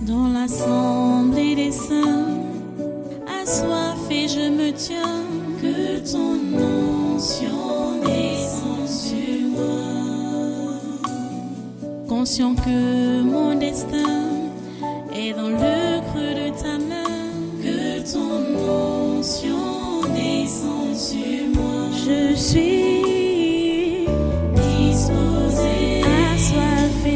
Dans l'assemblée des saints, assoiffé je me tiens, que ton onction descende sur moi. Conscient que mon destin est dans le creux de ta main, que ton onction descende sur moi. Je suis disposé, assoiffé,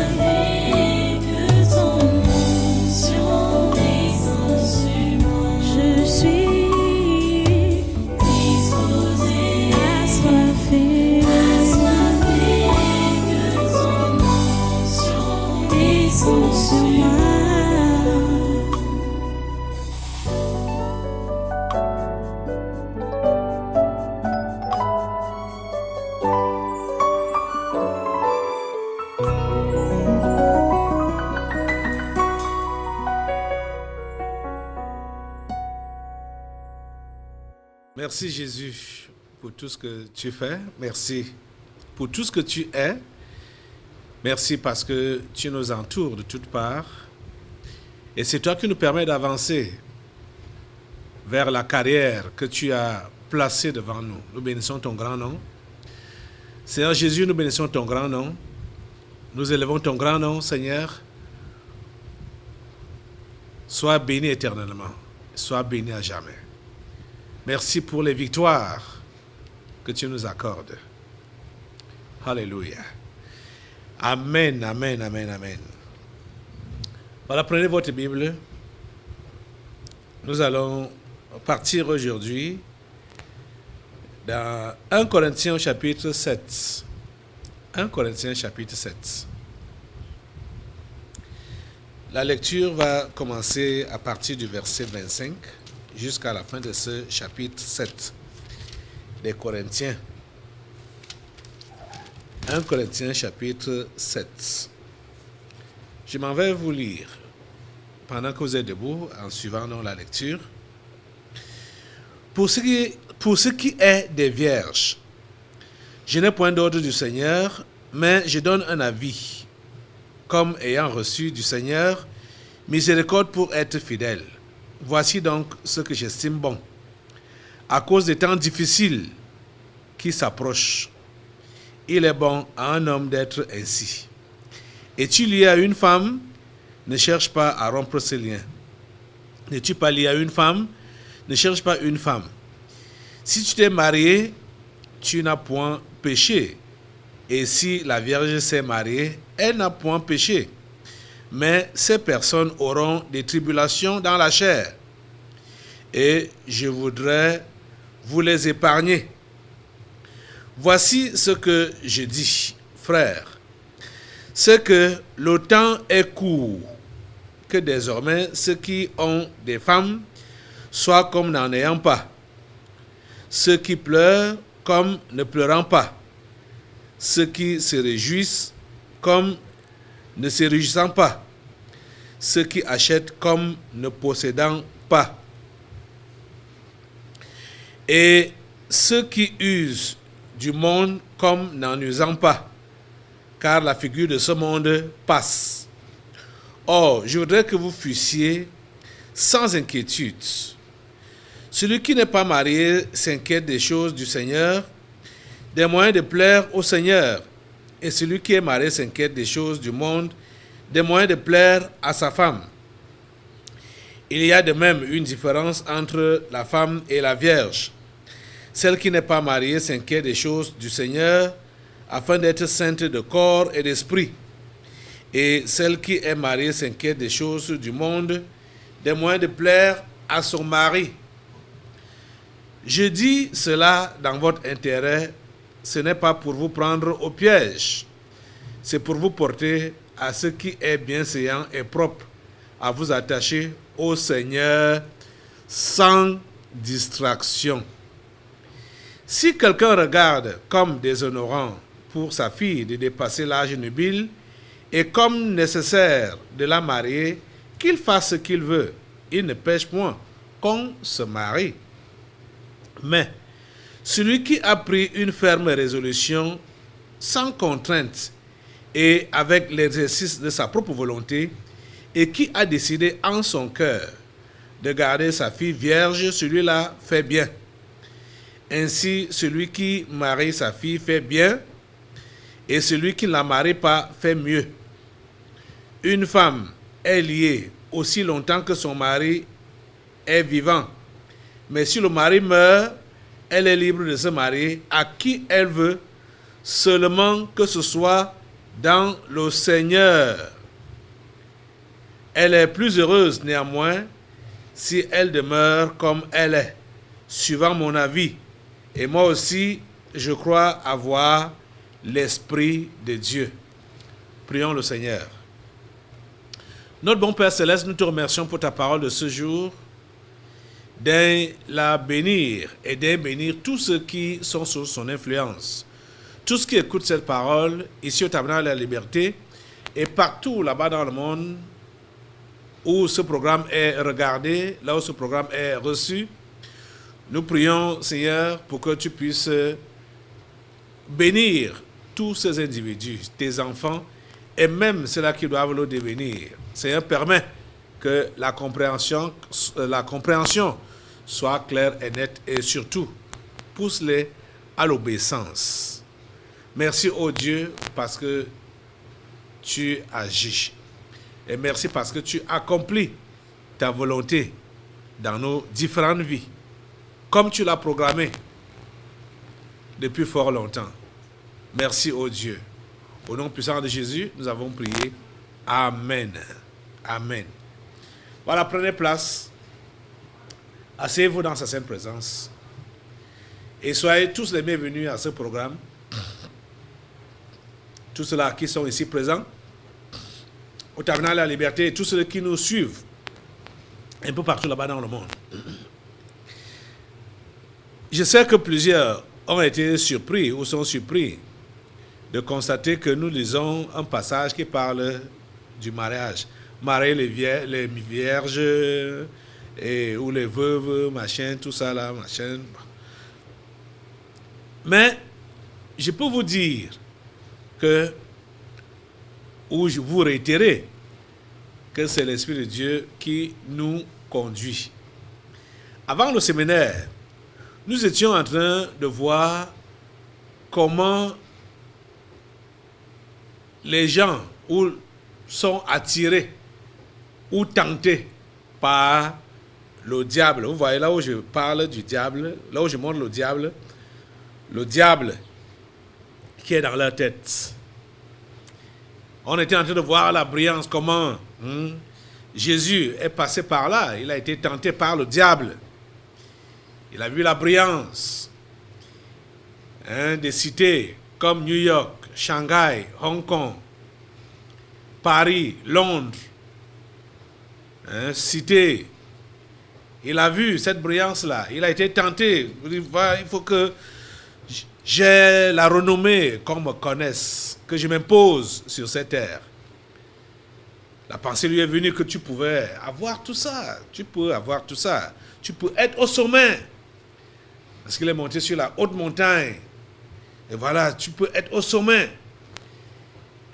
que ton onction descende sur moi. Je suis disposé, assoiffé, que ton onction descende sur moi. Merci Jésus pour tout ce que tu fais. Merci pour tout ce que tu es. Merci parce que tu nous entoures de toutes parts. Et c'est toi qui nous permets d'avancer vers la carrière que tu as placée devant nous. Nous bénissons ton grand nom. Seigneur Jésus, nous bénissons ton grand nom. Nous élevons ton grand nom, Seigneur. Sois béni éternellement. Sois béni à jamais. Merci pour les victoires que tu nous accordes. Alléluia. Amen, amen, amen, amen. Voilà, prenez votre Bible. Nous allons partir aujourd'hui dans 1 Corinthiens chapitre 7. 1 Corinthiens chapitre 7. La lecture va commencer à partir du verset 25. Jusqu'à la fin de ce chapitre 7 des Corinthiens. 1 Corinthiens chapitre 7. Je m'en vais vous lire pendant que vous êtes debout en suivant la lecture. Pour ce qui est des vierges, je n'ai point d'ordre du Seigneur, mais je donne un avis, comme ayant reçu du Seigneur miséricorde pour être fidèle. Voici donc ce que j'estime bon. À cause des temps difficiles qui s'approchent, il est bon à un homme d'être ainsi. Es-tu lié à une femme? Ne cherche pas à rompre ses liens. N'es-tu pas lié à une femme? Ne cherche pas une femme. Si tu t'es marié, tu n'as point péché. Et si la Vierge s'est mariée, elle n'a point péché. Mais ces personnes auront des tribulations dans la chair. Et je voudrais vous les épargner. Voici ce que je dis, frères. C'est que le temps est court, que désormais ceux qui ont des femmes soient comme n'en ayant pas. Ceux qui pleurent comme ne pleurant pas. Ceux qui se réjouissent comme ne se réjouissant pas. Ceux qui achètent comme ne possédant pas. Et ceux qui usent du monde comme n'en usant pas, car la figure de ce monde passe. Or, je voudrais que vous fussiez sans inquiétude. Celui qui n'est pas marié s'inquiète des choses du Seigneur, des moyens de plaire au Seigneur. Et celui qui est marié s'inquiète des choses du monde, des moyens de plaire à sa femme. Il y a de même une différence entre la femme et la vierge. Celle qui n'est pas mariée s'inquiète des choses du Seigneur, afin d'être sainte de corps et d'esprit. Et celle qui est mariée s'inquiète des choses du monde, des moyens de plaire à son mari. Je dis cela dans votre intérêt, ce n'est pas pour vous prendre au piège, c'est pour vous porter à ce qui est bienséant et propre, à vous attacher au Seigneur sans distraction. Si quelqu'un regarde comme déshonorant pour sa fille de dépasser l'âge nubile et comme nécessaire de la marier, qu'il fasse ce qu'il veut, il ne pêche point qu'on se marie. Mais celui qui a pris une ferme résolution sans contrainte et avec l'exercice de sa propre volonté, et qui a décidé en son cœur de garder sa fille vierge, celui-là fait bien. Ainsi, celui qui marie sa fille fait bien, et celui qui ne la marie pas fait mieux. Une femme est liée aussi longtemps que son mari est vivant. Mais si le mari meurt, elle est libre de se marier à qui elle veut, seulement que ce soit dans le Seigneur. Elle est plus heureuse néanmoins si elle demeure comme elle est, suivant mon avis. Et moi aussi, je crois avoir l'Esprit de Dieu. Prions le Seigneur. Notre bon Père Céleste, nous te remercions pour ta parole de ce jour, de la bénir et de bénir tous ceux qui sont sous son influence. Tous ceux qui écoutent cette parole, ici au Tabernacle de la Liberté, et partout là-bas dans le monde, où ce programme est regardé, là où ce programme est reçu, nous prions, Seigneur, pour que tu puisses bénir tous ces individus, tes enfants, et même ceux-là qui doivent le devenir. Seigneur, permet que la compréhension soit claire et nette, et surtout, pousse-les à l'obéissance. Merci, ô Dieu, parce que tu agis. Et merci parce que tu accomplis ta volonté dans nos différentes vies, comme tu l'as programmé depuis fort longtemps. Merci, ô Dieu. Au nom puissant de Jésus, nous avons prié. Amen. Amen. Voilà, prenez place. Asseyez-vous dans sa sainte présence. Et soyez tous les bienvenus à ce programme. Tous ceux-là qui sont ici présents, au Tabernacle de la Liberté, et tous ceux qui nous suivent un peu partout là-bas dans le monde. Je sais que plusieurs ont été surpris ou sont surpris de constater que nous lisons un passage qui parle du mariage. Marier les vierges ou les veuves, machin, tout ça là, machin. Mais je peux vous dire que, ou je vous réitérer, que c'est l'Esprit de Dieu qui nous conduit. Avant le séminaire, nous étions en train de voir comment les gens sont attirés ou tentés par le diable. Vous voyez là où je parle du diable, là où je montre le diable qui est dans leur tête. On était en train de voir la brillance, comment Jésus est passé par là. Il a été tenté par le diable. Il a vu la brillance des cités comme New York, Shanghai, Hong Kong, Paris, Londres, cités. Il a vu cette brillance-là. Il a été tenté. Il faut que j'ai la renommée, qu'on me connaisse, que je m'impose sur cette terre. La pensée lui est venue que tu pouvais avoir tout ça. Tu peux avoir tout ça. Tu peux être au sommet. Parce qu'il est monté sur la haute montagne. Et voilà, tu peux être au sommet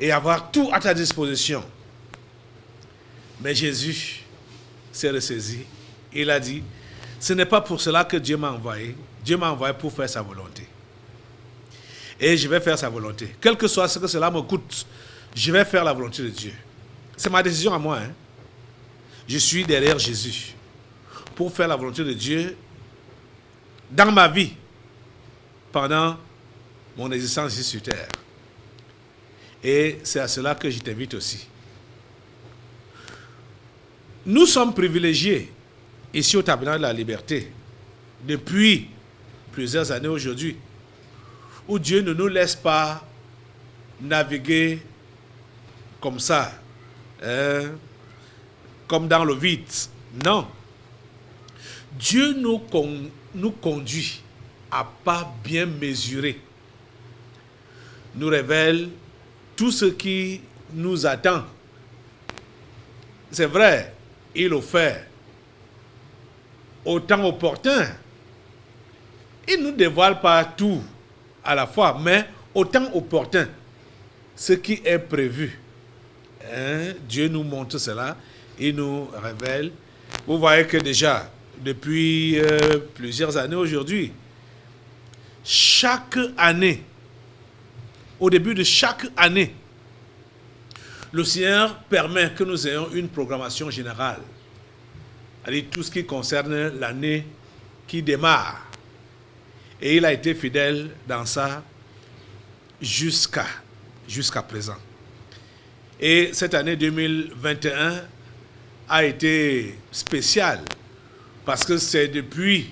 et avoir tout à ta disposition. Mais Jésus s'est ressaisi. Il a dit, ce n'est pas pour cela que Dieu m'a envoyé. Dieu m'a envoyé pour faire sa volonté. Et je vais faire sa volonté. Quel que soit ce que cela me coûte, je vais faire la volonté de Dieu. C'est ma décision à moi. Je suis derrière Jésus pour faire la volonté de Dieu dans ma vie pendant mon existence ici sur terre. Et c'est à cela que je t'invite aussi. Nous sommes privilégiés ici au Tabernacle de la Liberté depuis plusieurs années aujourd'hui, où Dieu ne nous laisse pas naviguer comme ça, comme dans le vide. Non. Dieu nous conduit à pas bien mesurés, nous révèle tout ce qui nous attend. C'est vrai, il le fait au temps opportun. Il ne nous dévoile pas tout à la fois, mais au temps opportun, ce qui est prévu Dieu nous montre cela, il nous révèle. Vous voyez que déjà, depuis plusieurs années aujourd'hui, chaque année, au début de chaque année, le Seigneur permet que nous ayons une programmation générale, c'est-à-dire tout ce qui concerne l'année qui démarre. Et il a été fidèle dans ça jusqu'à présent. Et cette année 2021 a été spéciale parce que c'est depuis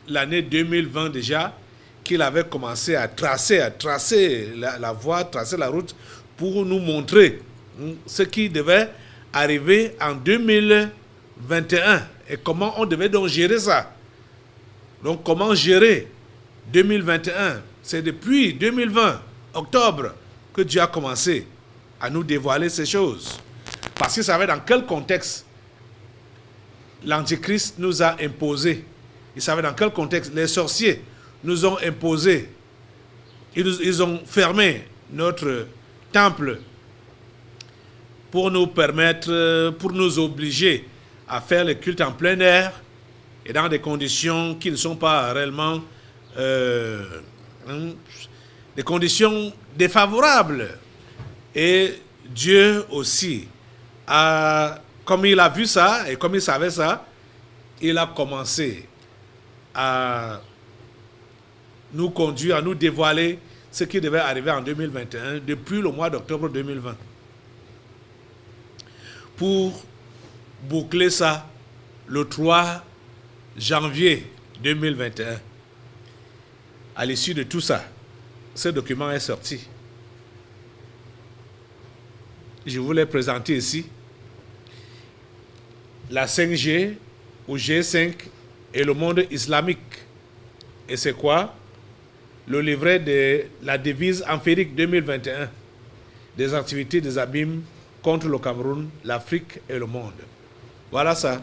l'année 2020 déjà qu'il avait commencé à tracer la voie, tracer la route pour nous montrer ce qui devait arriver en 2021 et comment on devait donc gérer ça. Donc comment gérer 2021? C'est depuis 2020, octobre, que Dieu a commencé à nous dévoiler ces choses. Parce qu'il savait dans quel contexte l'Antichrist nous a imposé. Il savait dans quel contexte les sorciers nous ont imposé. Ils ont fermé notre temple pour nous permettre, pour nous obliger à faire le culte en plein air et dans des conditions qui ne sont pas réellement des conditions défavorables. Et Dieu aussi, comme il a vu ça et comme il savait ça, il a commencé à nous conduire, à nous dévoiler ce qui devait arriver en 2021 depuis le mois d'octobre 2020. Pour boucler ça le 3 janvier 2021. À l'issue de tout ça, ce document est sorti. Je vous l'ai présenté ici. La 5G ou G5 et le monde islamique. Et c'est quoi? Le livret de la devise ampérique 2021 des activités des abîmes contre le Cameroun, l'Afrique et le monde. Voilà ça.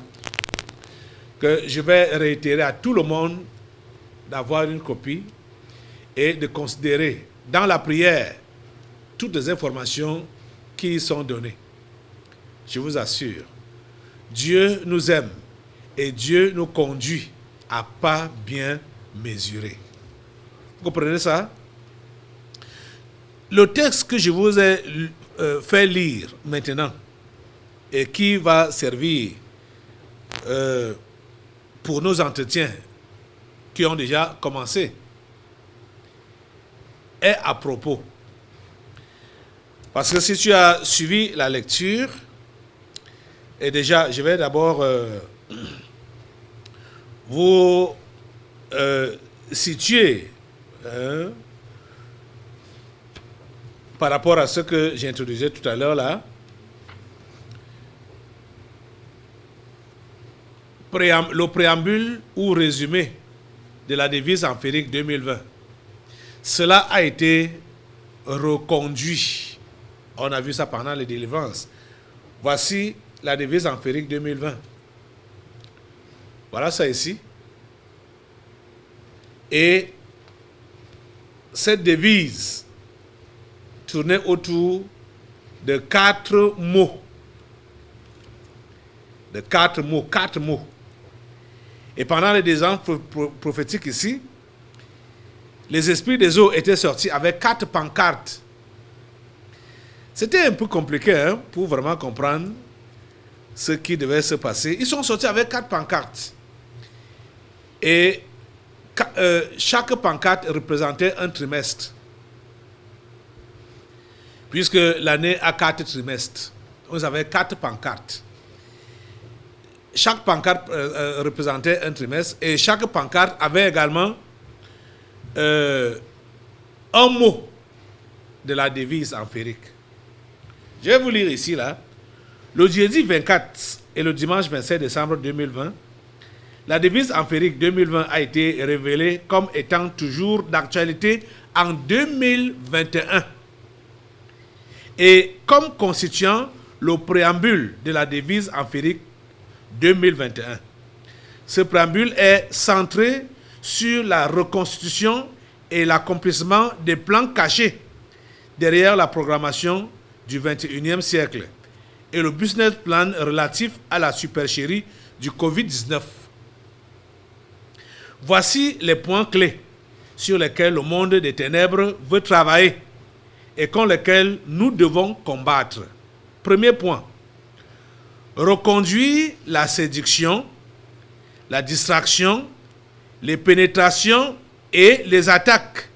Que je vais réitérer à tout le monde d'avoir une copie et de considérer dans la prière toutes les informations qui y sont données. Je vous assure, Dieu nous aime et Dieu nous conduit à pas bien mesurés. Vous comprenez ça? Le texte que je vous ai fait lire maintenant et qui va servir pour nos entretiens qui ont déjà commencé est à propos. Parce que si tu as suivi la lecture, et déjà, je vais d'abord vous situer par rapport à ce que j'introduisais tout à l'heure là. Le préambule ou résumé de la devise ampérique 2020. Cela a été reconduit. On a vu ça pendant les délivrances. Voici la devise ampérique 2020. Voilà ça ici. Et cette devise tournait autour de 4 mots. De 4 mots, 4 mots. Et pendant les 2 ans prophétiques ici, les esprits des eaux étaient sortis avec 4 pancartes. C'était un peu compliqué pour vraiment comprendre ce qui devait se passer. Ils sont sortis avec 4 pancartes. Et chaque pancarte représentait un trimestre. Puisque l'année a 4 trimestres. Vous avez 4 pancartes. Chaque pancarte représentait un trimestre et chaque pancarte avait également un mot de la devise ampérique. Je vais vous lire ici, là. Le jeudi 24 et le dimanche 27 décembre 2020, la devise ampérique 2020 a été révélée comme étant toujours d'actualité en 2021 et comme constituant le préambule de la devise ampérique 2021. Ce préambule est centré sur la reconstitution et l'accomplissement des plans cachés derrière la programmation du 21e siècle et le business plan relatif à la supercherie du Covid-19. Voici les points clés sur lesquels le monde des ténèbres veut travailler et contre lesquels nous devons combattre. Premier point, reconduire la séduction, la distraction, les pénétrations et les attaques.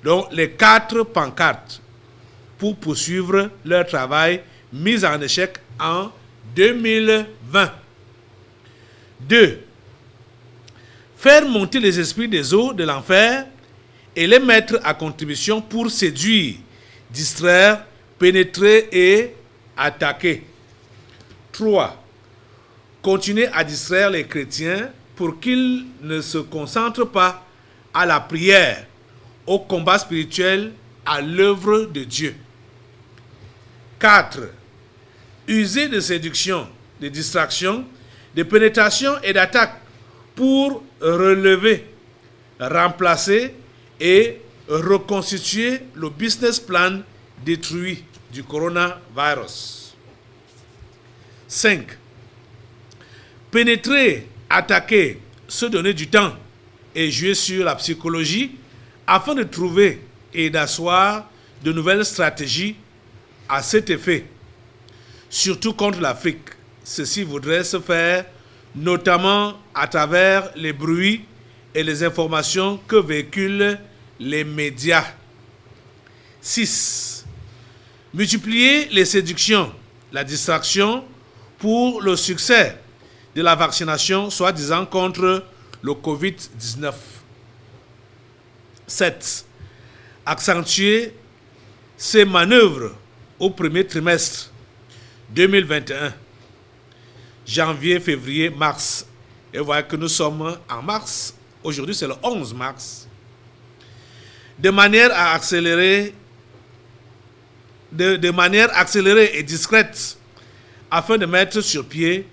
Donc les 4 pancartes pour poursuivre leur travail mis en échec en 2020. 2. Faire monter les esprits des eaux de l'enfer et les mettre à contribution pour séduire, distraire, pénétrer et attaquer. 3. Continuer à distraire les chrétiens pour qu'ils ne se concentrent pas à la prière, au combat spirituel, à l'œuvre de Dieu. 4. User de séduction, de distraction, de pénétration et d'attaque pour relever, remplacer et reconstituer le business plan détruit du coronavirus. 5. Pénétrer, attaquer, se donner du temps et jouer sur la psychologie afin de trouver et d'asseoir de nouvelles stratégies à cet effet, surtout contre l'Afrique. Ceci voudrait se faire notamment à travers les bruits et les informations que véhiculent les médias. 6. Multiplier les séductions, la distraction pour le succès de la vaccination, soi-disant contre le Covid-19. 7. Accentuer ces manœuvres au premier trimestre 2021. Janvier, février, mars. Et vous voyez que nous sommes en mars. Aujourd'hui, c'est le 11 mars. De manière accélérée et discrète, afin de mettre sur pied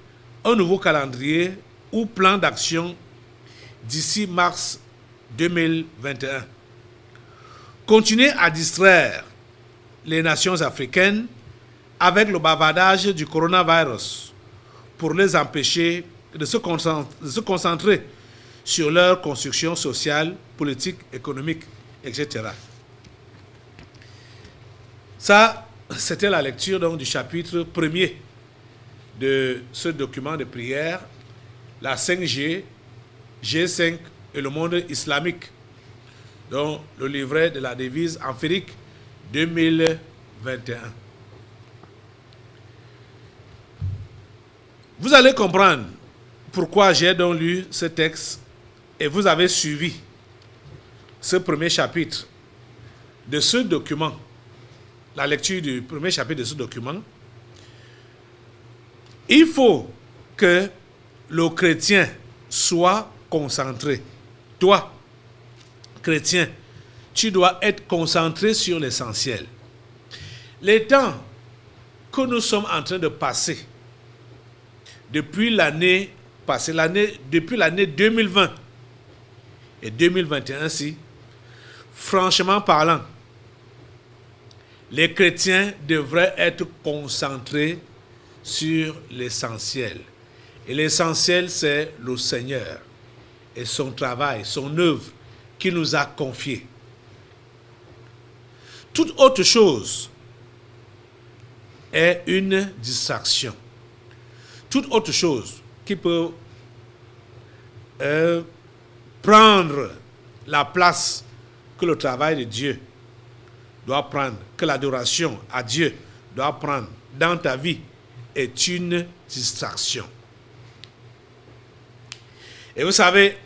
un nouveau calendrier ou plan d'action d'ici mars 2021. Continuer à distraire les nations africaines avec le bavardage du coronavirus pour les empêcher de se concentrer sur leur construction sociale, politique, économique, etc. Ça, c'était la lecture donc, du chapitre 1er de ce document de prière, la 5G, G5 et le monde islamique, donc le livret de la devise empirique 2021. Vous allez comprendre pourquoi j'ai donc lu ce texte et vous avez suivi ce premier chapitre de ce document, la lecture du premier chapitre de ce document. Il faut que le chrétien soit concentré. Toi, chrétien, tu dois être concentré sur l'essentiel. Les temps que nous sommes en train de passer depuis l'année passée, depuis l'année 2020 et 2021, si, franchement parlant, les chrétiens devraient être concentrés sur l'essentiel. Et l'essentiel, c'est le Seigneur et son travail, son œuvre qu'il nous a confiée. Toute autre chose est une distraction. Toute autre chose qui peut prendre la place que le travail de Dieu doit prendre, que l'adoration à Dieu doit prendre dans ta vie est une distraction. Et vous savez,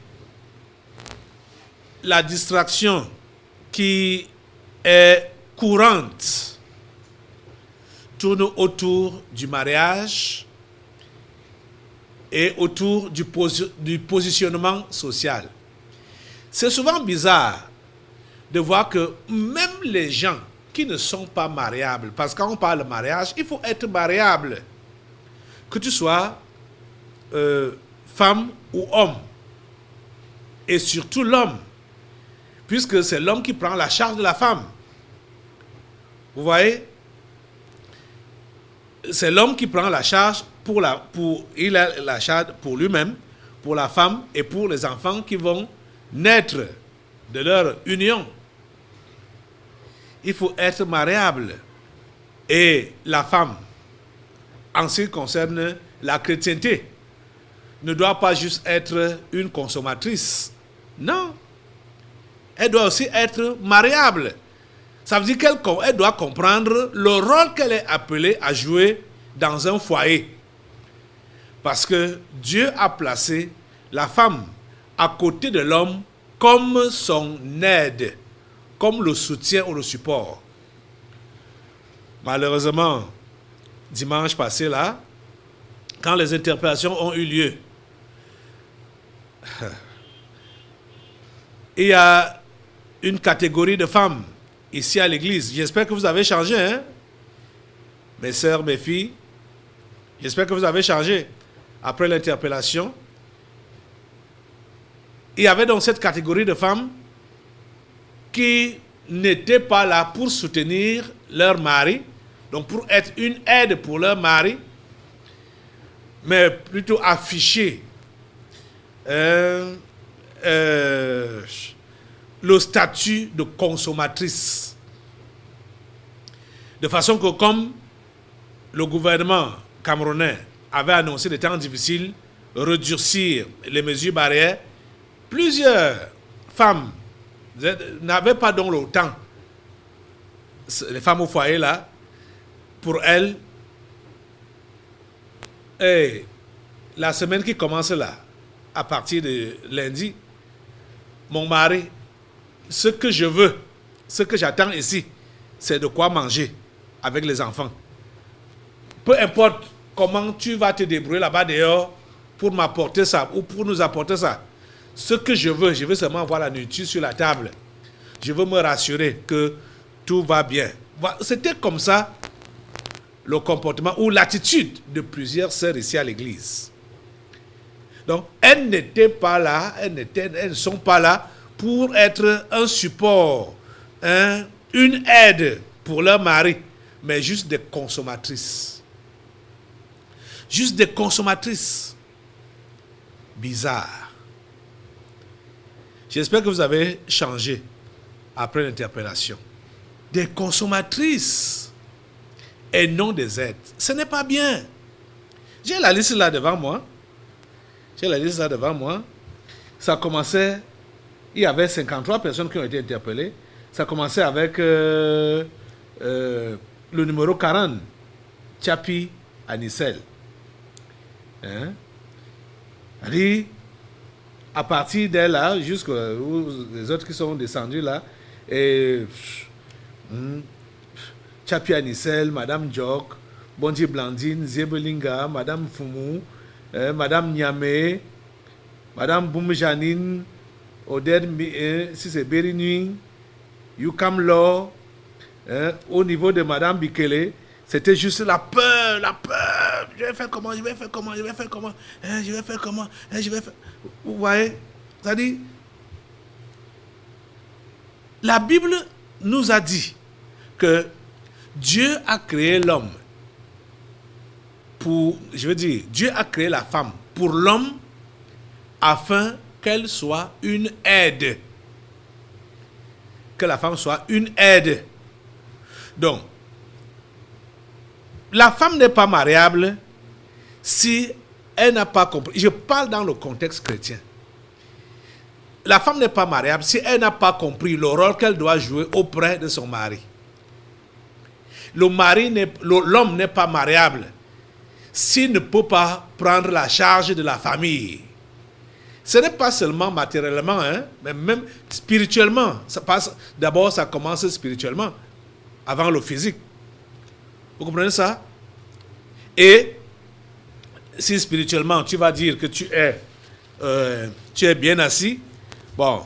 la distraction qui est courante tourne autour du mariage et autour du positionnement social. C'est souvent bizarre de voir que même les gens qui ne sont pas mariables, parce que quand on parle de mariage, il faut être mariable. Que tu sois femme ou homme. Et surtout l'homme, puisque c'est l'homme qui prend la charge de la femme. Vous voyez? c'est l'homme qui prend la charge il a la charge pour lui-même, pour la femme et pour les enfants qui vont naître de leur union. Il faut être mariable. Et la femme, en ce qui concerne la chrétienté, ne doit pas juste être une consommatrice. Non. Elle doit aussi être mariable. Ça veut dire qu'elle doit comprendre le rôle qu'elle est appelée à jouer dans un foyer. Parce que Dieu a placé la femme à côté de l'homme comme son aide, comme le soutien ou le support. Malheureusement, dimanche passé là, quand les interpellations ont eu lieu, il y a une catégorie de femmes ici à l'église. J'espère que vous avez changé, hein? Mes sœurs, mes filles, j'espère que vous avez changé après l'interpellation. Il y avait donc cette catégorie de femmes qui n'étaient pas là pour soutenir leur mari, donc pour être une aide pour leur mari, mais plutôt afficher le statut de consommatrice. De façon que comme le gouvernement camerounais avait annoncé des temps difficiles, redurcir les mesures barrières, plusieurs femmes n'avaient pas donc le temps, les femmes au foyer là, pour elles, et la semaine qui commence là, à partir de lundi, mon mari, ce que je veux, ce que j'attends ici, c'est de quoi manger avec les enfants. Peu importe comment tu vas te débrouiller là-bas dehors pour m'apporter ça ou pour nous apporter ça. Ce que je veux seulement avoir la nourriture sur la table. Je veux me rassurer que tout va bien. C'était comme ça le comportement ou l'attitude de plusieurs sœurs ici à l'église. Donc, elles n'étaient pas là, elles ne sont pas là pour être un support, une aide pour leur mari, mais juste des consommatrices. Juste des consommatrices. Bizarre. J'espère que vous avez changé après l'interpellation. Des consommatrices et non des aides. Ce n'est pas bien. J'ai la liste là devant moi. Ça commençait, il y avait 53 personnes qui ont été interpellées. Ça commençait avec le numéro 40, Tchapi Anicel. À partir d'elle là, jusqu'aux les autres qui sont descendus là, et Tchapi Anicel, Madame Djok, Bondi Blandine, Zebelinga, Madame Fumu, Madame Niamé, Madame Boumjanine, Oded, si c'est Bérinui, Yukam Law, au niveau de Madame Bikele, c'était juste la peur. Je vais faire comment. Vous voyez, c'est-à-dire, la Bible nous a dit que Dieu a créé l'homme Dieu a créé la femme pour l'homme afin qu'elle soit une aide. Que la femme soit une aide. Donc, la femme n'est pas mariable si elle n'a pas compris. Je parle dans le contexte chrétien. La femme n'est pas mariable si elle n'a pas compris le rôle qu'elle doit jouer auprès de son mari. L'homme n'est pas mariable s'il ne peut pas prendre la charge de la famille. Ce n'est pas seulement matériellement, mais même spirituellement. D'abord, ça commence spirituellement, avant le physique. Vous comprenez ça? Et si spirituellement, tu vas dire que tu es bien assis, bon,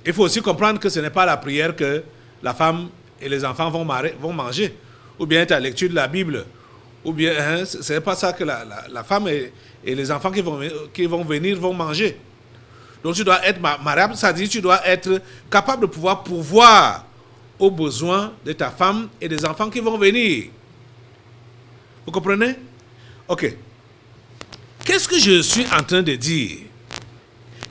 il faut aussi comprendre que ce n'est pas la prière que la femme et les enfants vont manger, ou bien ta lecture de la Bible, ou bien ce n'est pas ça que la femme et les enfants qui vont venir vont manger. Donc tu dois être mariable, ça dit que tu dois être capable de pouvoir pourvoir aux besoins de ta femme et des enfants qui vont venir. Vous comprenez? Ok. Qu'est-ce que je suis en train de dire?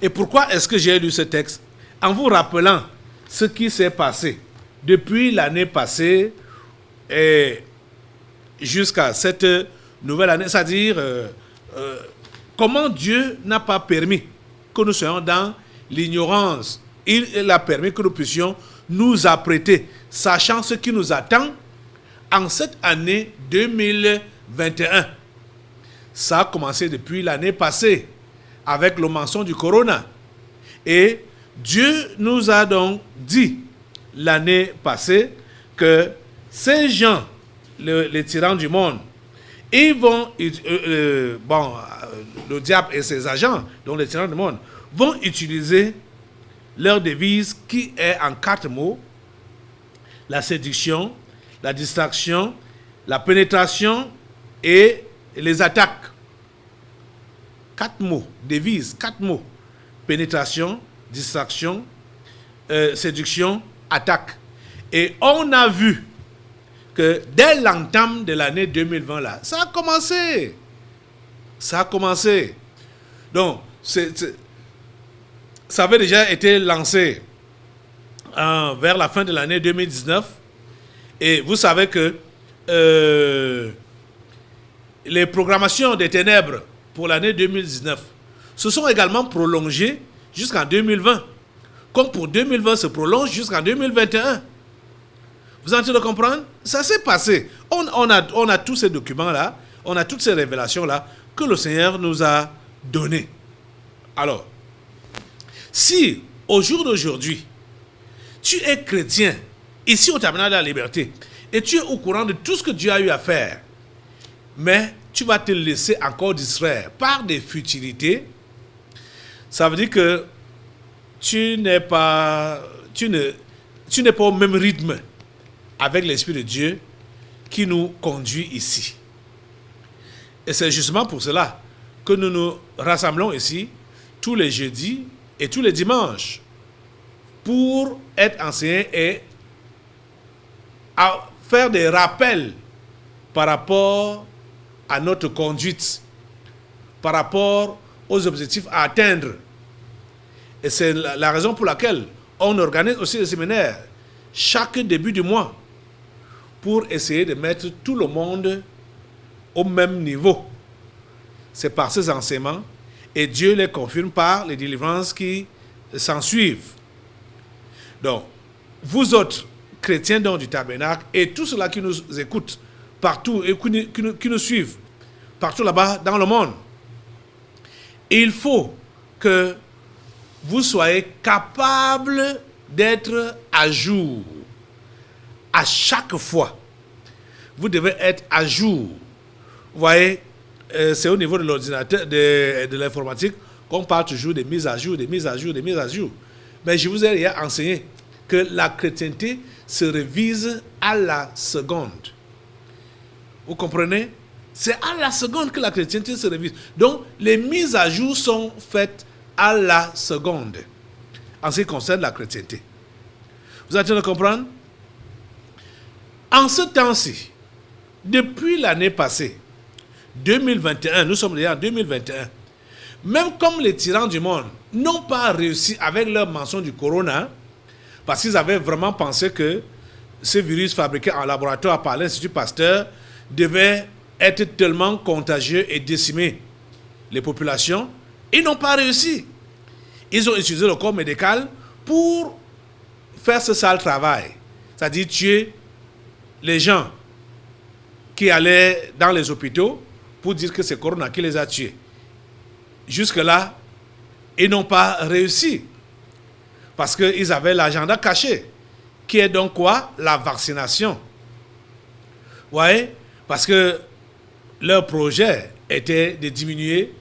Et pourquoi est-ce que j'ai lu ce texte? En vous rappelant ce qui s'est passé depuis l'année passée et jusqu'à cette nouvelle année, c'est-à-dire comment Dieu n'a pas permis que nous soyons dans l'ignorance. Il a permis que nous puissions nous apprêter, sachant ce qui nous attend en cette année 2021. Ça a commencé depuis l'année passée avec le mensonge du corona. Et Dieu nous a donc dit l'année passée que ces gens, les tyrans du monde, ils vont, le diable et ses agents, donc les tyrans du monde, vont utiliser leur devise qui est en 4 mots: la séduction, la distraction, la pénétration et les attaques. 4 mots, devise, 4 mots: pénétration, distraction, séduction, attaque. Et on a vu que dès l'entame de l'année 2020 là, ça a commencé. Ça a commencé. Donc, ça avait déjà été lancé vers la fin de l'année 2019. Et vous savez que les programmations des ténèbres pour l'année 2019 se sont également prolongées jusqu'en 2020. Comme pour 2020 se prolonge jusqu'en 2021. Vous êtes en train de comprendre? Ça s'est passé. On a tous ces documents-là, on a toutes ces révélations-là que le Seigneur nous a données. Alors, si au jour d'aujourd'hui, tu es chrétien, ici au Tabernacle de la Liberté, et tu es au courant de tout ce que Dieu a eu à faire, mais tu vas te laisser encore distraire par des futilités, ça veut dire que tu n'es pas au même rythme avec l'Esprit de Dieu qui nous conduit ici. Et c'est justement pour cela que nous nous rassemblons ici tous les jeudis et tous les dimanches pour être enseignés et à faire des rappels par rapport à notre conduite, par rapport aux objectifs à atteindre. Et c'est la raison pour laquelle on organise aussi des séminaires chaque début du mois pour essayer de mettre tout le monde au même niveau. C'est par ces enseignements et Dieu les confirme par les délivrances qui s'en suivent. Donc, vous autres chrétiens donc du tabernacle et tous ceux-là qui nous écoutent partout et qui nous suivent partout là-bas dans le monde, il faut que vous soyez capables d'être à jour. À chaque fois, vous devez être à jour. Vous voyez, c'est au niveau de l'ordinateur, de l'informatique, qu'on parle toujours des mises à jour, des mises à jour, des mises à jour. Mais je vous ai déjà enseigné que la chrétienté se révise à la seconde. Vous comprenez? C'est à la seconde que la chrétienté se révise. Donc, les mises à jour sont faites à la seconde en ce qui concerne la chrétienté. Vous êtes en train de comprendre? En ce temps-ci, depuis l'année passée, 2021, nous sommes déjà en 2021, même comme les tyrans du monde n'ont pas réussi avec leur mensonge du corona, parce qu'ils avaient vraiment pensé que ce virus fabriqué en laboratoire par l'Institut Pasteur devait être tellement contagieux et décimer les populations, ils n'ont pas réussi. Ils ont utilisé le corps médical pour faire ce sale travail, c'est-à-dire tuer les gens qui allaient dans les hôpitaux pour dire que c'est Corona qui les a tués. Jusque-là, ils n'ont pas réussi parce qu'ils avaient l'agenda caché, qui est donc quoi? La vaccination. Vous voyez? Parce que leur projet était de diminuer,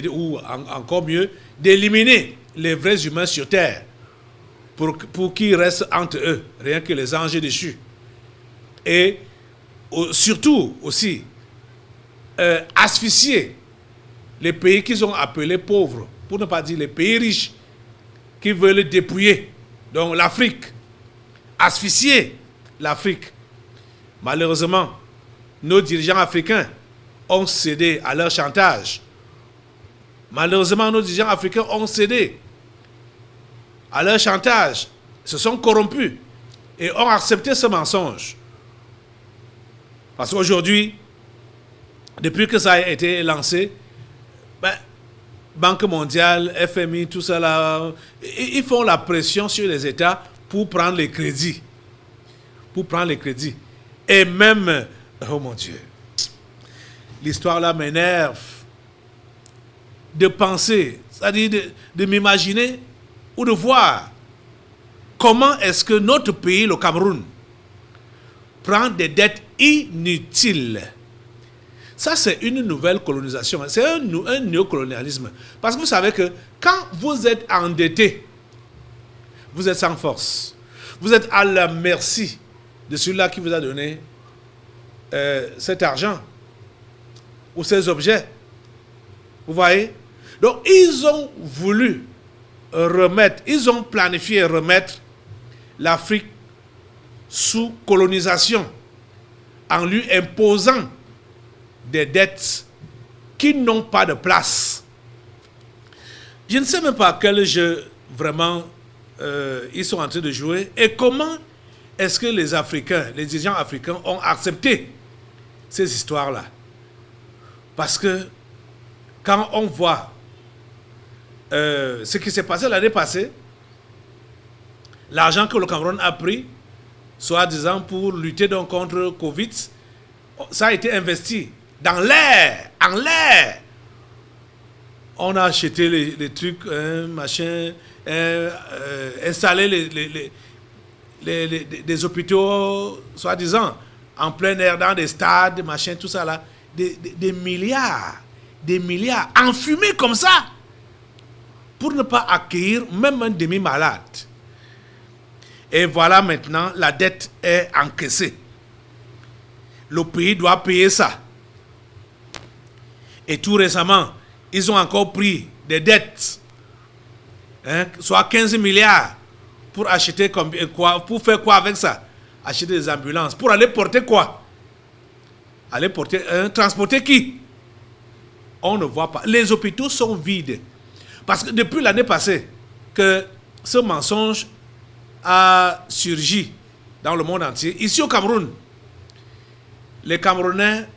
ou encore mieux, d'éliminer les vrais humains sur Terre pour qu'ils restent entre eux, rien que les anges déchus. Et surtout aussi, asphyxier les pays qu'ils ont appelés pauvres, pour ne pas dire les pays riches, qui veulent dépouiller. Donc l'Afrique, asphyxier l'Afrique. Malheureusement, nos dirigeants africains ont cédé à leur chantage. Malheureusement, nos dirigeants africains ont cédé à leur chantage, se sont corrompus et ont accepté ce mensonge. Parce qu'aujourd'hui, depuis que ça a été lancé, Banque mondiale, FMI, tout ça là, ils font la pression sur les États pour prendre les crédits. Pour prendre les crédits. Et même, oh mon Dieu, l'histoire là m'énerve de penser, c'est-à-dire de m'imaginer ou de voir comment est-ce que notre pays, le Cameroun, prend des dettes inutiles. Ça, c'est une nouvelle colonisation. C'est un néocolonialisme. Parce que vous savez que quand vous êtes endetté, vous êtes sans force. Vous êtes à la merci de celui-là qui vous a donné cet argent ou ces objets. Vous voyez? Donc, ils ont voulu remettre, ils ont planifié remettre l'Afrique sous colonisation en lui imposant des dettes qui n'ont pas de place. Je ne sais même pas quel jeu vraiment ils sont en train de jouer et comment est-ce que les Africains, les dirigeants africains ont accepté ces histoires-là. Parce que quand on voit ce qui s'est passé l'année passée, l'argent que le Cameroun a pris, soi-disant pour lutter donc contre Covid, ça a été investi dans l'air, en l'air. On a acheté les trucs, machin, installé des hôpitaux, soi-disant, en plein air, dans des stades, machin, tout ça là. Des milliards, enfumés comme ça, pour ne pas accueillir même un demi-malade. Et voilà maintenant, la dette est encaissée. Le pays doit payer ça. Et tout récemment, ils ont encore pris des dettes, soit 15 milliards, pour acheter quoi, pour faire quoi avec ça? Acheter des ambulances. Pour aller porter quoi? Aller porter, transporter qui? On ne voit pas. Les hôpitaux sont vides. Parce que depuis l'année passée, que ce mensonge a surgi dans le monde entier. Ici au Cameroun, les Camerounais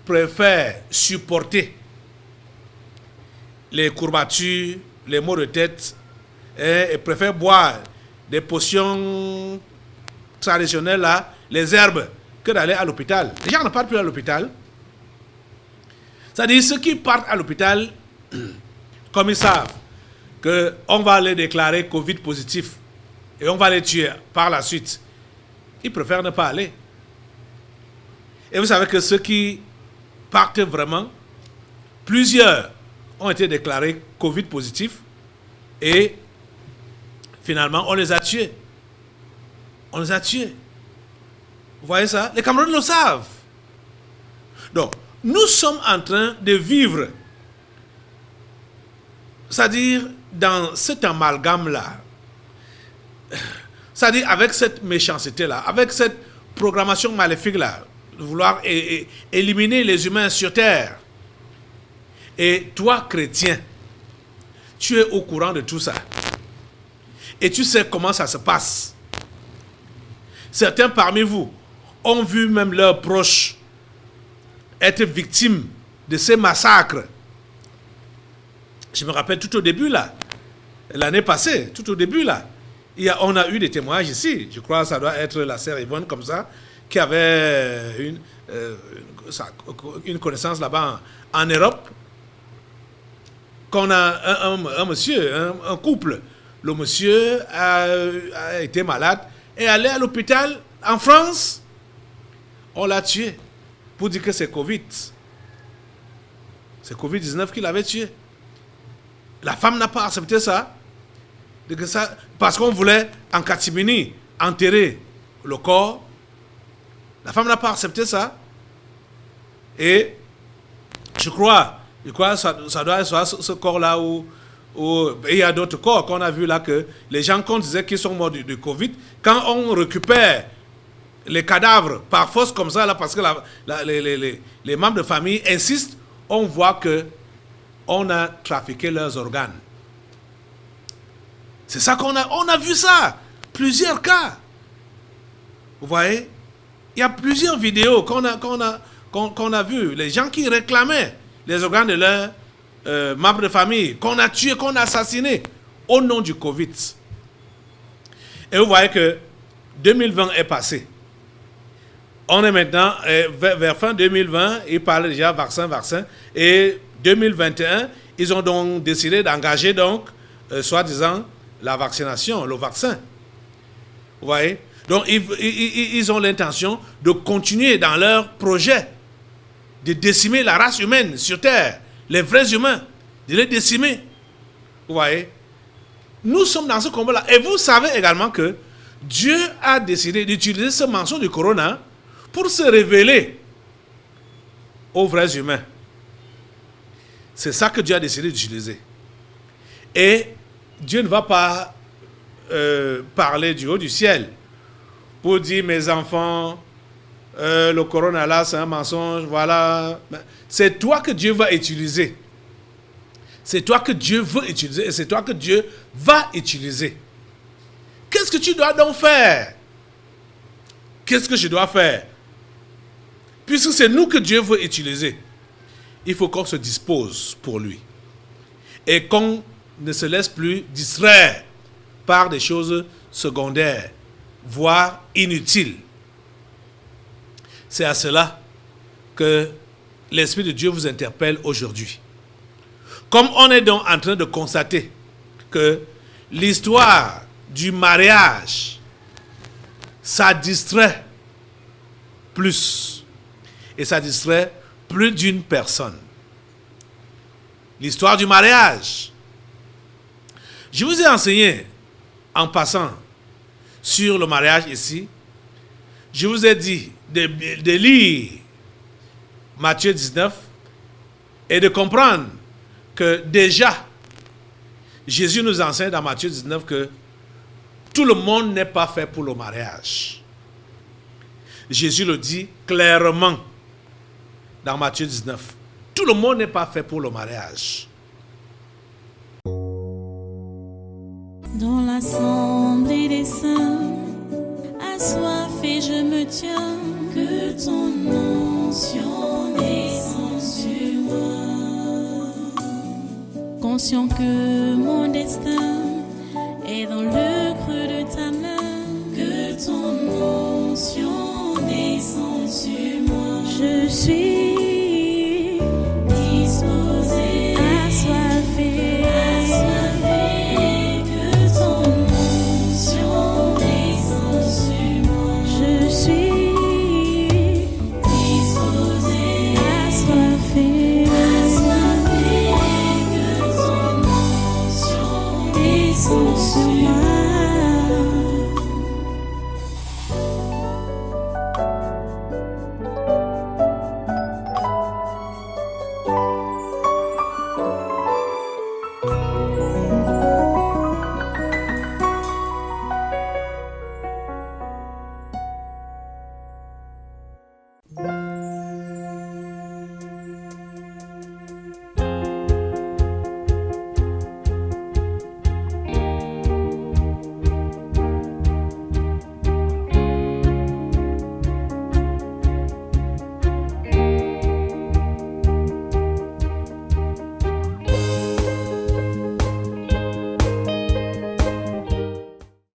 préfèrent supporter les courbatures, les maux de tête, et préfèrent boire des potions traditionnelles, là, les herbes, que d'aller à l'hôpital. Les gens ne partent plus à l'hôpital. C'est-à-dire ceux qui partent à l'hôpital, comme ils savent qu'on va les déclarer Covid positif et on va les tuer par la suite, ils préfèrent ne pas aller. Et vous savez que ceux qui partent vraiment, plusieurs ont été déclarés Covid positif et finalement on les a tués. On les a tués. Vous voyez ça? Les Camerounais le savent. Donc, nous sommes en train de vivre, c'est-à-dire dans cet amalgame-là, c'est-à-dire avec cette méchanceté-là, avec cette programmation maléfique-là, de vouloir éliminer les humains sur terre. Et toi, chrétien, tu es au courant de tout ça. Et tu sais comment ça se passe. Certains parmi vous ont vu même leurs proches être victimes de ces massacres. Je me rappelle tout au début là, l'année passée, tout au début là, on a eu des témoignages ici. Je crois que ça doit être la sœur Yvonne comme ça, qui avait une connaissance là-bas en Europe. Qu'on a un monsieur, un couple. Le monsieur a été malade et allé à l'hôpital en France. On l'a tué pour dire que c'est Covid. C'est Covid-19 qui l'avait tué. La femme n'a pas accepté ça. Parce qu'on voulait en catimini enterrer le corps. La femme n'a pas accepté ça. Et je crois que ça doit être ce corps-là où il y a d'autres corps qu'on a vu là que les gens qu'on disait qu'ils sont morts de Covid, quand on récupère les cadavres par force comme ça, là, parce que les membres de famille insistent, on voit que on a trafiqué leurs organes. C'est ça on a vu ça, plusieurs cas. Vous voyez, il y a plusieurs vidéos qu'on a vues, les gens qui réclamaient les organes de leurs membres de famille, qu'on a tués, qu'on a assassinés au nom du Covid. Et vous voyez que 2020 est passé. On est maintenant vers fin 2020, ils parlent déjà vaccin. Et 2021, ils ont donc décidé d'engager donc, soi-disant, la vaccination, le vaccin. Vous voyez? Donc, ils ont l'intention de continuer dans leur projet de décimer la race humaine sur Terre, les vrais humains, de les décimer. Vous voyez? Nous sommes dans ce combat-là. Et vous savez également que Dieu a décidé d'utiliser ce mensonge du corona pour se révéler aux vrais humains. C'est ça que Dieu a décidé d'utiliser. Et Dieu ne va pas parler du haut du ciel pour dire, mes enfants, le corona là, c'est un mensonge, voilà. C'est toi que Dieu va utiliser. C'est toi que Dieu veut utiliser et c'est toi que Dieu va utiliser. Qu'est-ce que tu dois donc faire? Qu'est-ce que je dois faire? Puisque c'est nous que Dieu veut utiliser, il faut qu'on se dispose pour lui. Et qu'on ne se laisse plus distraire par des choses secondaires, voire inutiles. C'est à cela que l'Esprit de Dieu vous interpelle aujourd'hui. Comme on est donc en train de constater que l'histoire du mariage, ça distrait plus. Et ça distrait plus d'une personne. L'histoire du mariage. Je vous ai enseigné, en passant sur le mariage ici, je vous ai dit de lire Matthieu 19 et de comprendre que déjà, Jésus nous enseigne dans Matthieu 19 que tout le monde n'est pas fait pour le mariage. Jésus le dit clairement dans Matthieu 19. Tout le monde n'est pas fait pour le mariage. Dans l'assemblée des saints, assoiffé je me tiens, que ton onction descende sur moi. Conscient que mon destin est dans le creux de ta main, que ton onction descende sur moi. Je suis